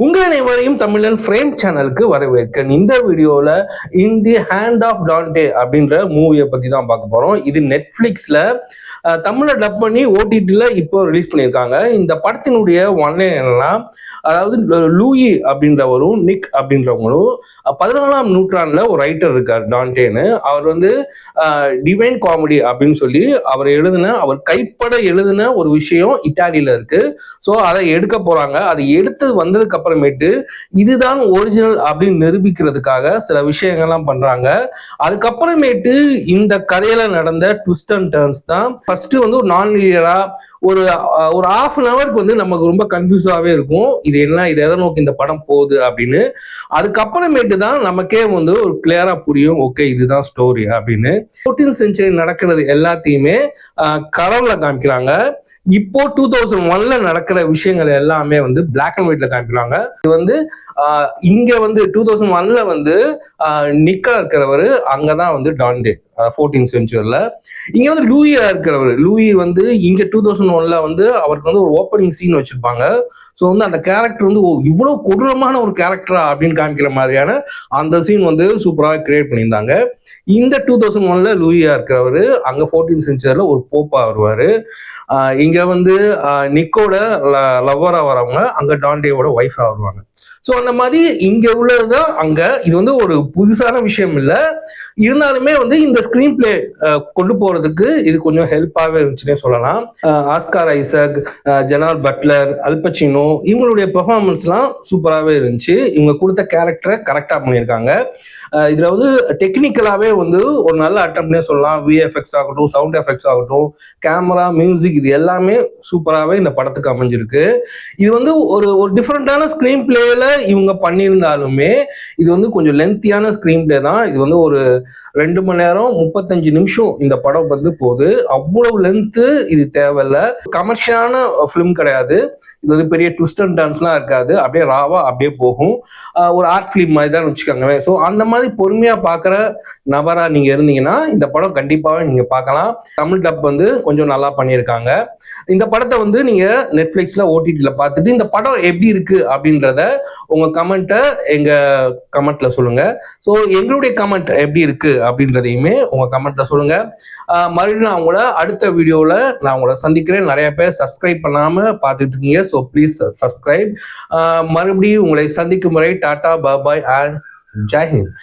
உங்கள் அனைவரையும் தமிழன் ஃப்ரேம் சேனலுக்கு வரவேற்கிறேன். இந்த வீடியோவில் இன் தி ஹேண்ட் ஆஃப் டான்டே அப்படின்ற மூவியை பற்றி தான் பார்க்க போகிறோம். இது நெட்ஃப்ளிக்ஸில் தமிழில் டப் பண்ணி ஓடிடியில் இப்போ ரிலீஸ் பண்ணியிருக்காங்க. இந்த படத்தினுடைய ஒன்லைன் என்னன்னா, அதாவது லூயி அப்படின்றவரும் நிக் அப்படின்றவங்களும் 14ஆம் நூற்றாண்டில் ஒரு ரைட்டர் இருக்கார் டான்டேன்னு. அவர் வந்து டிவைன் காமெடி அப்படின்னு சொல்லி அவர் கைப்பட எழுதின ஒரு விஷயம் இட்டாலியில் இருக்கு. ஸோ அதை எடுக்க போகிறாங்க. அதை எடுத்து வந்ததுக்கு அப்புறமேட்டு இதுதான் ஒரிஜினல் அப்படின்னு நிரூபிக்கிறதுக்காக சில விஷயங்கள்லாம் பண்றாங்க. அதுக்கப்புறமேட்டு இந்த கதையில நடந்த ட்விஸ்ட் அண்ட் டர்ன்ஸ் தான் ஃபர்ஸ்ட் வந்து ஒரு நான் லீனியரா ஒரு ஹாஃப் அன் ஹவருக்கு வந்து நமக்கு ரொம்ப கன்ஃபியூஸாகவே இருக்கும். இது என்ன, இது எதை நோக்கி இந்த படம் போகுது அப்படின்னு. அதுக்கப்புறமேட்டு தான் நமக்கே வந்து ஒரு கிளியரா புரியும், ஓகே இதுதான் ஸ்டோரி அப்படின்னு. 14th செஞ்சுரி நடக்கிறது எல்லாத்தையுமே கலர்ல காமிக்கிறாங்க. இப்போ 2001ல நடக்கிற விஷயங்கள் எல்லாமே வந்து பிளாக் அண்ட் ஒயிட்ல காமிக்கிறாங்க. இது வந்து இங்க வந்து 2001ல வந்து நிக்கா இருக்கிறவர், அங்கதான் வந்து டான்டே 14th செஞ்சுரியில. இங்க வந்து லூயியா இருக்கிறவர், லூயி வந்து இங்க 2001ல வந்து அவருக்கு வந்து ஒரு ஓப்பனிங் சீன் வச்சிருப்பாங்க. ஸோ வந்து அந்த கேரக்டர் வந்து இவ்வளவு கொடூரமான ஒரு கேரக்டரா அப்படின்னு காமிக்கிற மாதிரியான அந்த சீன் வந்து சூப்பராக கிரியேட் பண்ணியிருந்தாங்க. இந்த 2001ல லூயியா இருக்கிறவர் அங்க 14th செஞ்சுரியில ஒரு போப்பா வருவாரு. இங்க வந்து நிக்கோட லவ்வரா வரவங்க அங்க டான்டேவோட ஒய்ஃபா வருவாங்க. ஸோ அந்த மாதிரி இங்க உள்ளதுதான் அங்க. இது வந்து ஒரு புதுசான விஷயம் இல்லை. இருந்தாலுமே வந்து இந்த ஸ்கிரீன் பிளே கொண்டு போறதுக்கு இது கொஞ்சம் ஹெல்ப்பாகவே இருந்துச்சுன்னே சொல்லலாம். ஆஸ்கார் ஐசக், ஜெனார்ட் பட்லர், அல்பச்சினோ இவங்களுடைய பெர்ஃபார்மன்ஸ்லாம் சூப்பராகவே இருந்துச்சு. இவங்க கொடுத்த கேரக்டரை கரெக்டாக பண்ணியிருக்காங்க. இதுல வந்து டெக்னிக்கலாவே வந்து ஒரு நல்ல அட்டம்ப்ட்னே சொல்லலாம். விஎஃப்எக்ஸ் ஆகட்டும், சவுண்ட் எஃபெக்ட்ஸ் ஆகட்டும், கேமரா, மியூசிக், இது எல்லாமே சூப்பராகவே இந்த படத்துக்கு அமைஞ்சிருக்கு. இது வந்து ஒரு டிஃப்ரெண்டான ஸ்கிரீன் பிளேல இவங்க பண்ணியிருந்தாலுமே இது வந்து கொஞ்சம் லென்த்தியான ஸ்கிரீன் பிளே தான். இது வந்து ஒரு 2 மணி நேரம் 35 நிமிஷம் இந்த படம் வந்து போகுது. அவ்வளவு லென்த்து இது தேவையில்லை. கமர்ஷியலான ஃபிலிம் கிடையாது. இது வந்து பெரிய ட்விஸ்ட் அண்ட் டர்ன்ஸ்லாம் இருக்காது. அப்படியே ராவா அப்படியே போகும். ஒரு ஆர்ட் ஃபிலிம் மாதிரி தான் வச்சுக்கோங்க. ஸோ அந்த மாதிரி பொறுமையா பார்க்குற நபரா நீங்க இருந்தீங்கன்னா இந்த படம் கண்டிப்பாக நீங்க பார்க்கலாம். தமிழ் டப் வந்து கொஞ்சம் நல்லா பண்ணியிருக்காங்க. இந்த படத்தை வந்து நீங்க நெட்ஃபிளிக்ஸ்ல ஓடிடில பார்த்துட்டு இந்த படம் எப்படி இருக்கு அப்படின்றத உங்க கமெண்ட்டை எங்க கமெண்ட்ல சொல்லுங்க. ஸோ எங்களுடைய கமெண்ட் எப்படி இருக்கு அப்படின்றதையுமே உங்க கமெண்ட்ல சொல்லுங்க. மறுபடியும் நான் உங்களை அடுத்த வீடியோல நான் உங்களை சந்திக்கிறேன். நிறைய பேர் சப்ஸ்கிரைப் பண்ணாம பார்த்துட்டு இருக்கீங்க. So please subscribe. மறுபடியும் உங்களை சந்திக்கும் முறை டாடா, பாய் அண்ட் ஜெய் ஹிந்த்.